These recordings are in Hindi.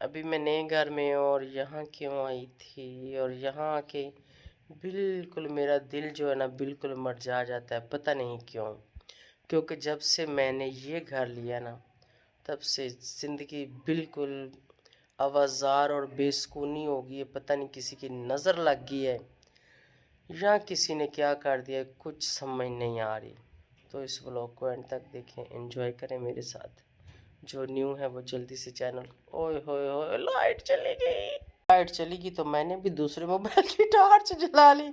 अभी मैं नए घर में हूँ और यहाँ क्यों आई थी और यहाँ आके बिल्कुल मेरा दिल जो है ना बिल्कुल मर्जा जाता है, पता नहीं क्यों। क्योंकि जब से मैंने ये घर लिया ना तब से ज़िंदगी बिल्कुल आवाज़ार और बेसुकूनी हो गई है। पता नहीं किसी की नज़र लग गई है या किसी ने क्या कर दिया, कुछ समझ नहीं आ रही। तो इस व्लॉग को एंड तक देखें, एंजॉय करें मेरे साथ। जो न्यू है वो जल्दी से चैनल, ओए होए होए लाइट चली गई। लाइट चली गई तो मैंने भी दूसरे मोबाइल की टॉर्च जला ली।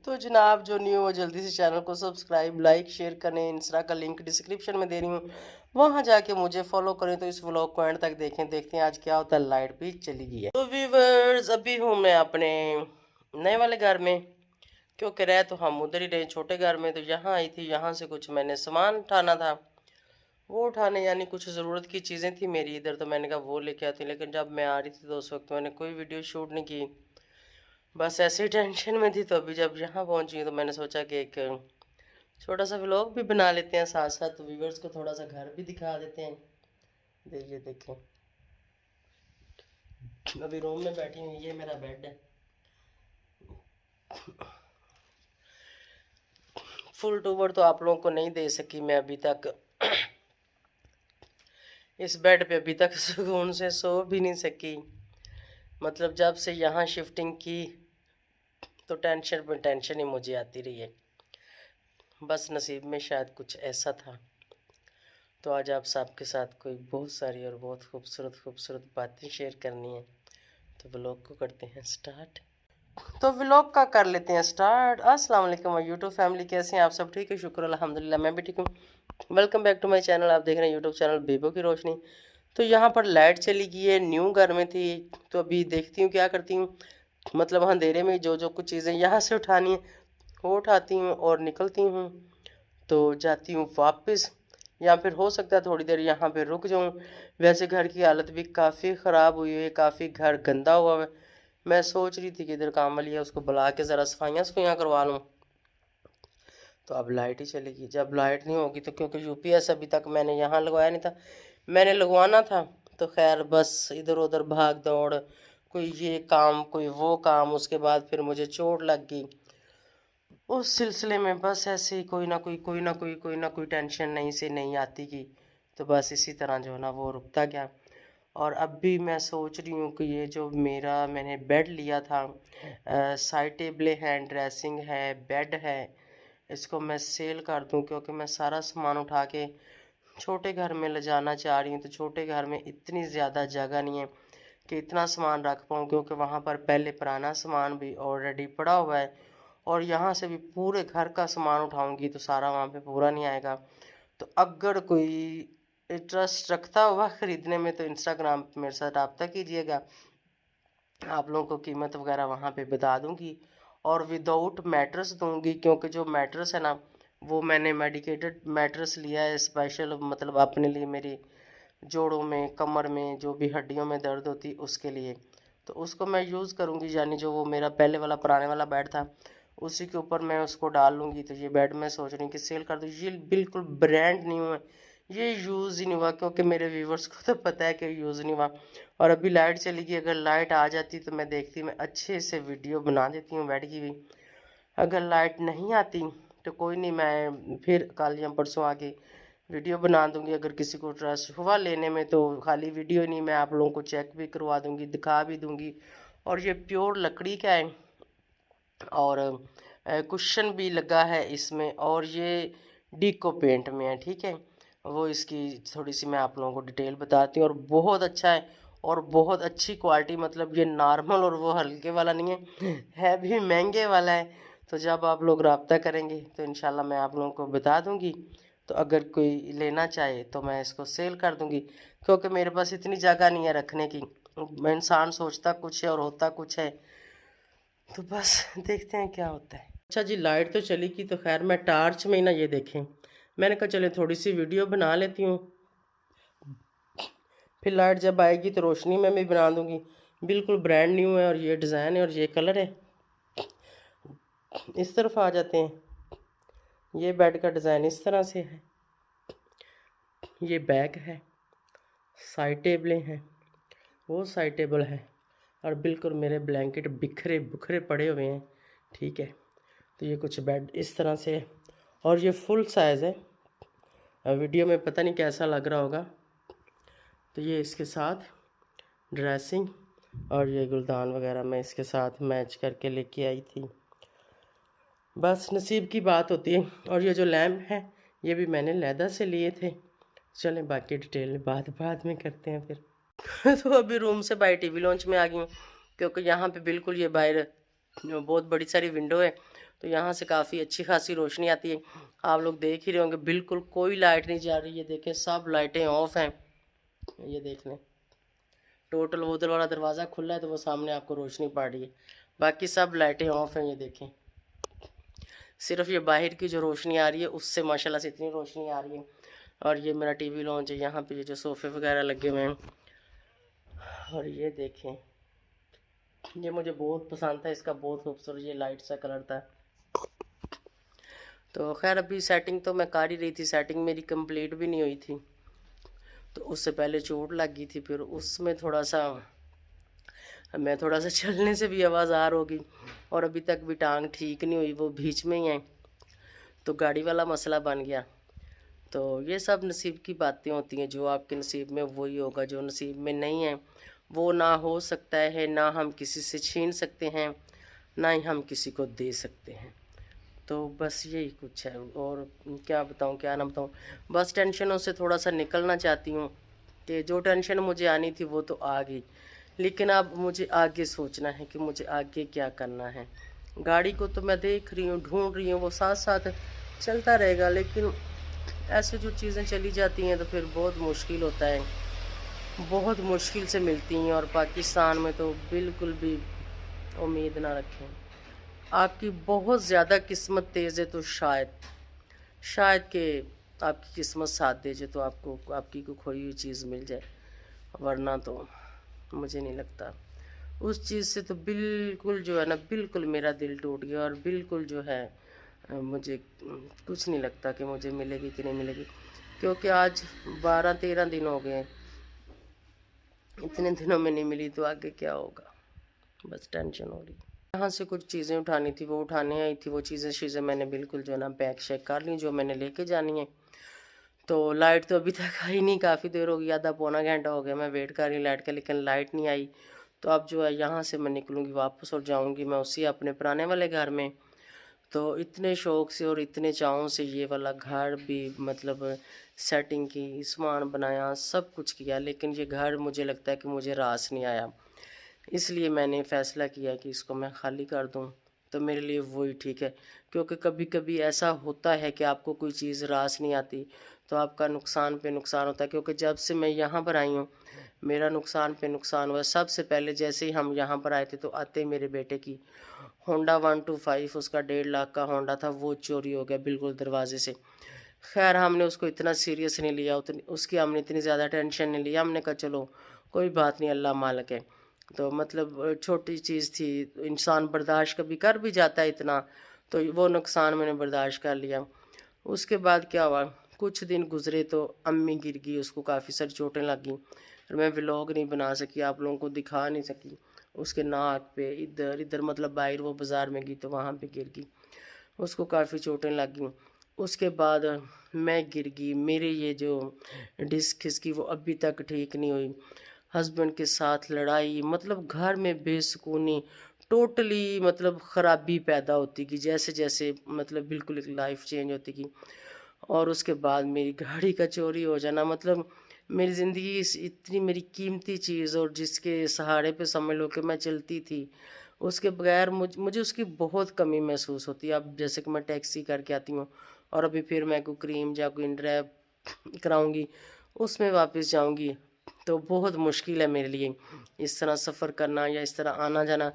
तो जनाब जो न्यू हो जल्दी से चैनल को सब्सक्राइब लाइक शेयर करें। इंस्टा का लिंक डिस्क्रिप्शन में दे रही हूँ, वहां जाके मुझे फॉलो करें। तो इस व्लॉग को एंड तक देखें, देखते हैं आज क्या होता है। लाइट भी चली गई है। तो व्यूवर्स अभी हूँ मैं अपने नए वाले घर में, क्योंकि रह तो हम उधर ही रहे छोटे घर में। तो यहाँ आई थी, यहाँ से कुछ मैंने सामान उठाना था, वो उठाने यानी कुछ ज़रूरत की चीज़ें थी मेरी इधर, तो मैंने कहा वो लेके आती। लेकिन जब मैं आ रही थी तो उस वक्त मैंने कोई वीडियो शूट नहीं की, बस ऐसे ही टेंशन में थी। तो अभी जब यहाँ पहुँची तो मैंने सोचा कि एक छोटा सा व्लॉग भी बना लेते हैं साथ साथ, तो व्यूवर्स को थोड़ा सा घर भी दिखा देते हैं। देखिए देखें, अभी रूम में बैठी हूँ, ये मेरा बेड है। फुल टूवर तो आप लोगों को नहीं दे सकी मैं अभी तक। इस बेड पे अभी तक सुकून से सो भी नहीं सकी। मतलब जब से यहाँ शिफ्टिंग की तो टेंशन पे टेंशन ही मुझे आती रही है। बस नसीब में शायद कुछ ऐसा था। तो आज आप सबके साथ कोई बहुत सारी और बहुत खूबसूरत खूबसूरत बातें शेयर करनी है। तो व्लॉग को करते हैं स्टार्ट। तो व्लॉग का कर लेते हैं स्टार्ट। अस्सलाम वालेकुम यूट्यूब फैमिली, कैसे हैं आप सब? ठीक है, शुक्र अल्हम्दुलिल्लाह, मैं भी ठीक हूँ। Welcome back to my channel. आप देख रहे हैं यूट्यूब चैनल बेबो की रोशनी। तो यहाँ पर लाइट चली गई है, न्यू घर में थी। तो अभी देखती हूँ क्या करती हूँ, मतलब अंधेरे में जो जो कुछ चीज़ें यहाँ से उठानी है वो उठाती हूँ और निकलती हूँ। तो जाती हूँ वापस, या फिर हो सकता है थोड़ी देर यहाँ पे रुक जाऊँ। वैसे घर की हालत भी काफ़ी ख़राब हुई है, काफ़ी घर गंदा हुआ है। मैं सोच रही थी कि इधर काम वाली है उसको बुला के ज़रा सफाइयाँ सफाइयाँ करवा लूँ। तो अब लाइट ही चलेगी। जब लाइट नहीं होगी तो, क्योंकि यूपीएस अभी तक मैंने यहाँ लगवाया नहीं था, मैंने लगवाना था। तो खैर बस इधर उधर भाग दौड़, कोई ये काम कोई वो काम, उसके बाद फिर मुझे चोट लग गई। उस सिलसिले में बस ऐसे ही कोई ना कोई टेंशन नहीं से नहीं आती की। तो बस इसी तरह जो है ना वो रुकता गया। और अब भी मैं सोच रही हूँ कि ये जो मेरा मैंने बेड लिया था, साइड टेबलें हैं, ड्रेसिंग है, बेड है, इसको मैं सेल कर दूं। क्योंकि मैं सारा सामान उठा के छोटे घर में ले जाना चाह रही हूँ। तो छोटे घर में इतनी ज़्यादा जगह नहीं है कि इतना सामान रख पाऊँ, क्योंकि वहाँ पर पहले पुराना सामान भी ऑलरेडी पड़ा हुआ है और यहाँ से भी पूरे घर का सामान उठाऊंगी तो सारा वहाँ पे पूरा नहीं आएगा। तो अगर कोई इंटरेस्ट रखता हुआ ख़रीदने में तो इंस्टाग्राम पे मेरे साथ रब्ता कीजिएगा, आप लोगों को कीमत वगैरह वहाँ पे बता दूंगी। और विदाउट मैट्रेस दूंगी, क्योंकि जो मैट्रेस है ना वो मैंने मेडिकेटेड मैट्रेस लिया है स्पेशल, मतलब अपने लिए, मेरी जोड़ों में कमर में जो भी हड्डियों में दर्द होती उसके लिए। तो उसको मैं यूज़ करूँगी, यानी जो वो मेरा पहले वाला पुराने वाला बेड था उसी के ऊपर मैं उसको डाल लूँगी। तो ये बेड मैं सोच रही हूँ कि सेल कर दूँ। ये बिल्कुल ब्रांड न्यू है, ये यूज़ ही नहीं हुआ, क्योंकि मेरे व्यूवर्स को तो पता है कि यूज़ नहीं हुआ। और अभी लाइट चली गई, अगर लाइट आ जाती तो मैं देखती, मैं अच्छे से वीडियो बना देती हूँ बेड की भी। अगर लाइट नहीं आती तो कोई नहीं, मैं फिर कल या परसों आके वीडियो बना दूंगी। अगर किसी को इंटरेस्ट हुआ लेने में तो खाली वीडियो नहीं, मैं आप लोगों को चेक भी करवा दूंगी, दिखा भी दूंगी। और ये प्योर लकड़ी का है और कुशन भी लगा है इसमें, और ये डीको पेंट में है, ठीक है। वो इसकी थोड़ी सी मैं आप लोगों को डिटेल बताती हूँ। और बहुत अच्छा है और बहुत अच्छी क्वालिटी, मतलब ये नॉर्मल और वो हल्के वाला नहीं है भी महंगे वाला है। तो जब आप लोग रब्ता करेंगे तो इंशाल्लाह मैं आप लोगों को बता दूंगी। तो अगर कोई लेना चाहे तो मैं इसको सेल कर दूंगी, क्योंकि मेरे पास इतनी जगह नहीं है रखने की। इंसान सोचता कुछ है और होता कुछ है। तो बस देखते हैं क्या होता है। अच्छा जी, लाइट तो चली गई तो खैर मैं टार्च में ही ना, ये देखें, मैंने कहा चले थोड़ी सी वीडियो बना लेती हूँ, फिर लाइट जब आएगी तो रोशनी में भी बना दूँगी। बिल्कुल ब्रांड न्यू है और ये डिज़ाइन है और ये कलर है। इस तरफ आ जाते हैं, ये बेड का डिज़ाइन इस तरह से है, ये बैक है, साइड टेबलें हैं, वो साइड टेबल है और बिल्कुल मेरे ब्लैंकेट बिखरे बुखरे पड़े हुए हैं। ठीक है, तो ये कुछ बेड इस तरह से है और ये फुल साइज़ है। वीडियो में पता नहीं कैसा लग रहा होगा। तो ये इसके साथ ड्रेसिंग और ये गुलदान वगैरह मैं इसके साथ मैच करके लेके आई थी। बस नसीब की बात होती है। और ये जो लैम्प है ये भी मैंने लेदर से लिए थे। चलें बाकी डिटेल बाद में करते हैं फिर। तो अभी रूम से बाहर टीवी लॉन्च में आ गई हूँ, क्योंकि यहाँ पे बिल्कुल ये बाहर बहुत बड़ी सारी विंडो है, तो यहाँ से काफ़ी अच्छी खासी रोशनी आती है। आप लोग देख ही रहे होंगे, बिल्कुल कोई लाइट नहीं जा रही है। देखें सब लाइटें ऑफ हैं। ये देख लें, टोटल वो उधर वाला दरवाज़ा खुला है तो वो सामने आपको रोशनी पड़ रही है, बाकी सब लाइटें ऑफ हैं। ये देखें, सिर्फ ये बाहर की जो रोशनी आ रही है उससे माशाल्लाह से इतनी रोशनी आ रही है। और ये मेरा टीवी लॉन्च है, यहाँ पे ये जो सोफ़े वगैरह लगे हुए हैं। और ये देखें, ये मुझे बहुत पसंद था, इसका बहुत खूबसूरत ये लाइट सा कलर था। तो खैर अभी सेटिंग तो मैं कर ही रही थी, सेटिंग मेरी कंप्लीट भी नहीं हुई थी, तो उससे पहले चोट लग गई थी। फिर उसमें थोड़ा सा चलने से भी आवाज़ होगी और अभी तक भी टांग ठीक नहीं हुई, वो बीच में ही है, तो गाड़ी वाला मसला बन गया। तो ये सब नसीब की बातें होती हैं, जो आपके नसीब में वही होगा, जो नसीब में नहीं है वो ना हो सकता है, ना हम किसी से छीन सकते हैं, ना ही हम किसी को दे सकते हैं। तो बस यही कुछ है, और क्या बताऊँ क्या ना बताऊँ। बस टेंशनों से थोड़ा सा निकलना चाहती हूँ, कि जो टेंशन मुझे आनी थी वो तो आ गई, लेकिन अब मुझे आगे सोचना है कि मुझे आगे क्या करना है। गाड़ी को तो मैं देख रही हूँ, ढूंढ रही हूँ, वो साथ साथ चलता रहेगा, लेकिन ऐसे जो चीज़ें चली जाती हैं तो फिर बहुत मुश्किल होता है, बहुत मुश्किल से मिलती हैं। और पाकिस्तान में तो बिल्कुल भी उम्मीद ना रखें। आपकी बहुत ज़्यादा किस्मत तेज़ है तो शायद कि आपकी किस्मत साथ दे जाए तो आपको आपकी कोई खोई हुई चीज़ मिल जाए, वरना तो मुझे नहीं लगता। उस चीज़ से तो बिल्कुल जो है ना, बिल्कुल मेरा दिल टूट गया, और बिल्कुल जो है मुझे कुछ नहीं लगता कि मुझे मिलेगी कि नहीं मिलेगी, क्योंकि आज 12-13 दिन हो गए, इतने दिनों में नहीं मिली तो आगे क्या होगा। बस टेंशन हो रही। यहाँ से कुछ चीज़ें उठानी थी, वो उठाने आई थी, वो चीज़ें मैंने बिल्कुल जो है ना पैक शैक कर ली, जो मैंने लेके जानी है। तो लाइट तो अभी तक आई नहीं, काफ़ी देर हो गई, आधा पौना घंटा हो गया मैं वेट कर रही लाइट का, लेकिन लाइट नहीं आई। तो अब जो है यहाँ से मैं निकलूँगी वापस और जाऊँगी मैं उसी अपने पुराने वाले घर में। तो इतने शौक़ से और इतने चाहों से ये वाला घर भी मतलब सेटिंग की, सामान बनाया, सब कुछ किया, लेकिन ये घर मुझे लगता है कि मुझे रास नहीं आया। इसलिए मैंने फ़ैसला किया कि इसको मैं खाली कर दूँ, तो मेरे लिए वही ठीक है। क्योंकि कभी-कभी ऐसा होता है कि आपको कोई चीज़ रास नहीं आती, तो आपका नुकसान पे नुकसान होता है। क्योंकि जब से मैं यहाँ पर आई हूँ, मेरा नुकसान पे नुकसान हुआ है। सबसे पहले जैसे ही हम यहाँ पर आए थे, तो आते ही मेरे बेटे की होंडा 125, उसका 1.5 लाख का होंडा था, वो चोरी हो गया बिल्कुल दरवाजे से। खैर हमने उसको इतना सीरियस नहीं लिया, उतनी उसकी हमने इतनी ज़्यादा टेंशन नहीं लिया। हमने कहा चलो कोई बात नहीं, अल्लाह मालिक है। तो मतलब छोटी चीज़ थी, इंसान बर्दाश्त कभी कर भी जाता है इतना, तो वो नुकसान मैंने बर्दाश्त कर लिया। उसके बाद क्या हुआ, कुछ दिन गुजरे तो अम्मी गिर गई, उसको काफ़ी सारी चोटें लग गई, और मैं व्लॉग नहीं बना सकी, आप लोगों को दिखा नहीं सकी। उसके नाक पे इधर इधर मतलब बाहर वो बाज़ार में गई तो वहाँ पे गिर गई, उसको काफ़ी चोटें लग गई। उसके बाद मैं गिर गई, मेरे ये जो डिस्क इसकी वो अभी तक ठीक नहीं हुई। हस्बैंड के साथ लड़ाई, मतलब घर में बेसुकूनी, टोटली मतलब ख़राबी पैदा होती गई, जैसे जैसे मतलब बिल्कुल एक लाइफ चेंज होती गई। और उसके बाद मेरी गाड़ी का चोरी हो जाना, मतलब मेरी ज़िंदगी इतनी मेरी कीमती चीज़, और जिसके सहारे पे समझ लो कि मैं चलती थी, उसके बगैर मुझे उसकी बहुत कमी महसूस होती है। अब जैसे कि मैं टैक्सी करके आती हूँ, और अभी फिर मैं कोई क्रीम या कोई ड्राइव कराऊंगी, उसमें वापस जाऊंगी, तो बहुत मुश्किल है मेरे लिए इस तरह सफ़र करना या इस तरह आना जाना,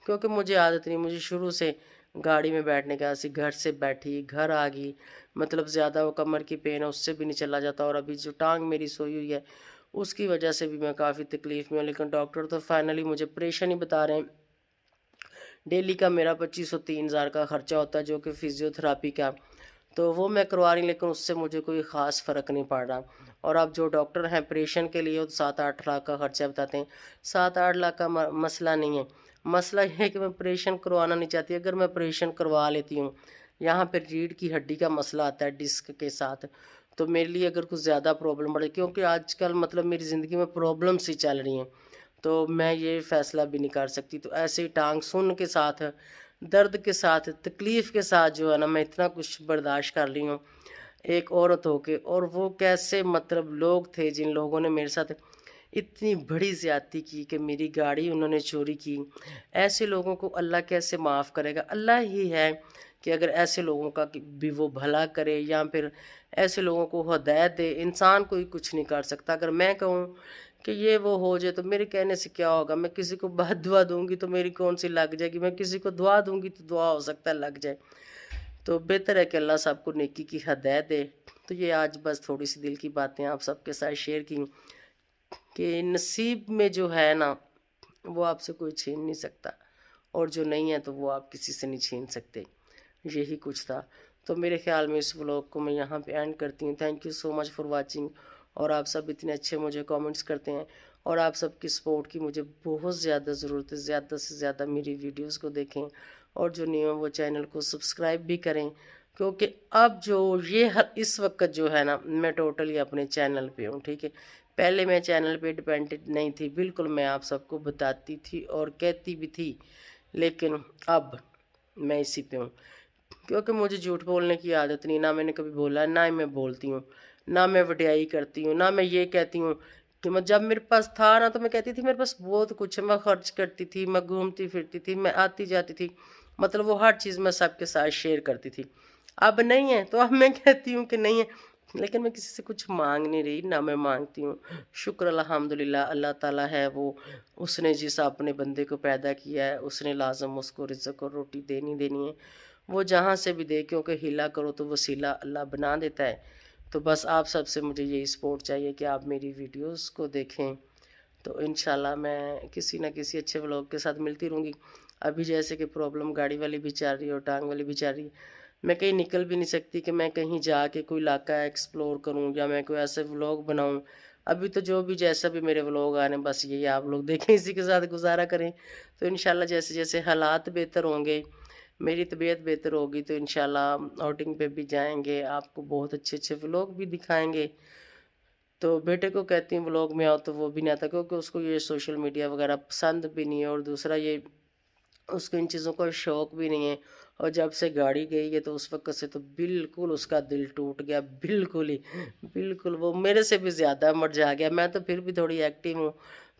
क्योंकि मुझे आदत नहीं, मुझे शुरू से गाड़ी में बैठने का। ऐसी घर से बैठी घर आ गई, मतलब ज़्यादा वो कमर की पेन है उससे भी नहीं चला जाता, और अभी जो टांग मेरी सोई हुई है उसकी वजह से भी मैं काफ़ी तकलीफ़ में हूँ। लेकिन डॉक्टर तो फाइनली मुझे ऑपरेशन ही बता रहे हैं। डेली का मेरा 2500-3000 का ख़र्चा होता है, जो कि फ़िज़ियोथेरापी का। तो वो मैं करवा रही, लेकिन उससे मुझे कोई ख़ास फ़र्क नहीं पड़ रहा। और अब जो डॉक्टर हैं ऑपरेशन के लिए, वो 7-8 लाख का खर्चा बताते हैं। 7-8 लाख का मसला नहीं है। मसला ये है कि मैं ऑपरेशन करवाना नहीं चाहती। अगर मैं ऑपरेशन करवा लेती हूँ, यहाँ पे रीढ़ की हड्डी का मसला आता है डिस्क के साथ, तो मेरे लिए अगर कुछ ज़्यादा प्रॉब्लम बढ़े, क्योंकि आजकल मतलब मेरी ज़िंदगी में प्रॉब्लम्स ही चल रही हैं, तो मैं ये फ़ैसला भी नहीं कर सकती। तो ऐसे ही टांग सुन के साथ, दर्द के साथ, तकलीफ़ के साथ जो है ना, मैं इतना कुछ बर्दाश्त कर ली हूँ एक औरत होके। और वो कैसे मतलब लोग थे जिन लोगों ने मेरे साथ इतनी बड़ी ज़्यादती की कि मेरी गाड़ी उन्होंने चोरी की। ऐसे लोगों को अल्लाह कैसे माफ़ करेगा? अल्लाह ही है कि अगर ऐसे लोगों का कि भी वो भला करे या फिर ऐसे लोगों को हिदायत दे। इंसान कोई कुछ नहीं कर सकता। अगर मैं कहूँ कि ये वो हो जाए, तो मेरे कहने से क्या होगा? मैं किसी को बद्दुआ दूँगी तो मेरी कौन-सी लग जाएगी? मैं किसी को दुआ दूँगी तो दुआ हो सकता है लग जाए। तो बेहतर है कि अल्लाह सबको नेकी की हिदायत दे। तो ये आज बस थोड़ी-सी दिल की बातें आप सबके साथ शेयर की कि नसीब में जो है ना, वो आपसे कोई छीन नहीं सकता, और जो नहीं है तो वो आप किसी से नहीं छीन सकते। यही कुछ था। तो मेरे ख़्याल में इस व्लॉग को मैं यहाँ पे एंड करती हूँ। Thank you so much for watching. और आप सब इतने अच्छे मुझे कमेंट्स करते हैं, और आप सबकी सपोर्ट की मुझे बहुत ज़्यादा ज़रूरत है। ज़्यादा से ज़्यादा मेरी वीडियोस को देखें, और जो न्यू है वो चैनल को सब्सक्राइब भी करें, क्योंकि अब जो ये इस वक्त जो है ना, मैं टोटली अपने चैनल पे हूँ, ठीक है। पहले मैं चैनल पे डिपेंडेंट नहीं थी, बिल्कुल मैं आप सबको बताती थी और कहती भी थी, लेकिन अब मैं इसी पे हूँ, क्योंकि मुझे झूठ बोलने की आदत नहीं। ना मैंने कभी बोला, ना ही मैं बोलती हूँ, ना मैं वडियाई करती हूँ, ना मैं ये कहती हूँ कि मैं जब मेरे पास था ना, तो मैं कहती थी मेरे पास बहुत कुछ है, मैं खर्च करती थी, मैं घूमती फिरती थी, मैं आती जाती थी, मतलब वो हर चीज़ मैं सबके साथ शेयर करती थी। अब नहीं है, तो अब मैं कहती हूँ कि नहीं है, लेकिन मैं किसी से कुछ मांग नहीं रही, ना मैं मांगती हूँ। शुक्र अल्हम्दुलिल्लाह, अल्लाह ताला है वो, उसने जिस अपने बंदे को पैदा किया है, उसने लाजम उसको रिज़्क और रोटी देनी देनी है। वो जहाँ से भी दे, क्योंकि हिला करो तो वसीला अल्लाह बना देता है। तो बस आप सबसे मुझे यही सपोर्ट चाहिए कि आप मेरी वीडियोस को देखें। तो इंशाल्लाह मैं किसी न किसी अच्छे व्लॉग के साथ मिलती रहूँगी। अभी जैसे कि प्रॉब्लम गाड़ी वाली भी चल रही है और टांग वाली भी चल रही है, मैं कहीं निकल भी नहीं सकती कि मैं कहीं जाके कोई इलाका एक्सप्लोर करूँ या मैं कोई ऐसे व्लॉग बनाऊँ। अभी तो जो भी जैसा भी मेरे व्लॉग आ रहे हैं, बस यही आप लोग देखें, इसी के साथ गुज़ारा करें। तो इंशाल्लाह जैसे-जैसे हालात बेहतर होंगे, मेरी तबीयत बेहतर होगी, तो इंशाल्लाह आउटिंग पे भी जाएँगे, आपको बहुत अच्छे-अच्छे व्लॉग भी दिखाएँगे। तो बेटे को कहती हूँ व्लॉग में आओ, तो वो भी नहीं आता, क्योंकि उसको ये सोशल मीडिया वगैरह पसंद भी नहीं है, और दूसरा ये उसको इन चीज़ों का शौक भी नहीं है। और जब से गाड़ी गई है, तो उस वक़्त से तो बिल्कुल उसका दिल टूट गया, बिल्कुल ही, बिल्कुल वो मेरे से भी ज़्यादा मुरझा गया। मैं तो फिर भी थोड़ी एक्टिव हूँ,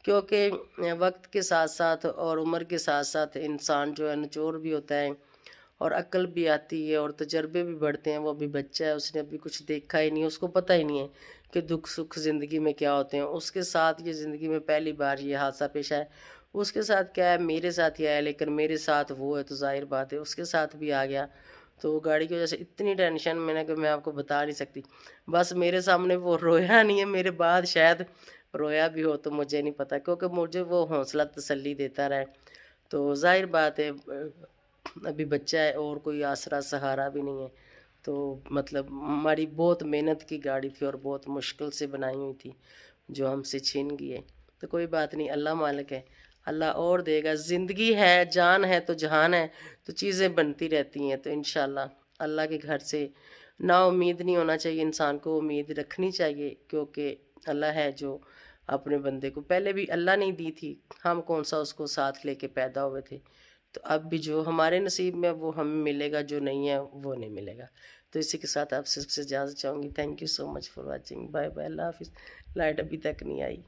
क्योंकि वक़्त के साथ-साथ और उम्र के साथ-साथ इंसान जो है निचोर भी होता है, और अक्ल भी आती है, और तजर्बे भी बढ़ते हैं। वो अभी बच्चा है, उसने अभी कुछ देखा ही नहीं है, उसको पता ही नहीं है कि दुख सुख ज़िंदगी में क्या होते हैं। उसके साथ ये ज़िंदगी में पहली बार ये हादसा पेश आया। उसके साथ क्या है, मेरे साथ ही आया, लेकिन मेरे साथ वो है तो ज़ाहिर बात है उसके साथ भी आ गया। तो गाड़ी की वजह से इतनी टेंशन मैंने कि मैं आपको बता नहीं सकती। बस मेरे सामने वो रोया नहीं है, मेरे बाद शायद रोया भी हो तो मुझे नहीं पता, क्योंकि मुझे वो हौसला तसल्ली देता रहा है। तो ज़ाहिर बात है, अभी बच्चा है और कोई आसरा सहारा भी नहीं है। तो मतलब हमारी बहुत मेहनत की गाड़ी थी और बहुत मुश्किल से बनाई हुई थी, जो हमसे छीन गई है। तो कोई बात नहीं, अल्लाह मालिक है, अल्लाह और देगा। ज़िंदगी है, जान है तो जहान है, तो चीज़ें बनती रहती हैं। तो इंशाल्लाह अल्लाह के घर से ना उम्मीद नहीं होना चाहिए, इंसान को उम्मीद रखनी चाहिए, क्योंकि अल्लाह है जो अपने बंदे को, पहले भी अल्लाह नहीं दी थी, हम कौन सा उसको साथ लेके पैदा हुए थे। तो अब भी जो हमारे नसीब में वो हमें मिलेगा, जो नहीं है वो नहीं मिलेगा। तो इसी के साथ आपसे सबसे इजाज़त चाहूँगी। Thank you so much for watching. Bye bye, अल्लाह हाफ़िज़। लाइट अभी तक नहीं आई।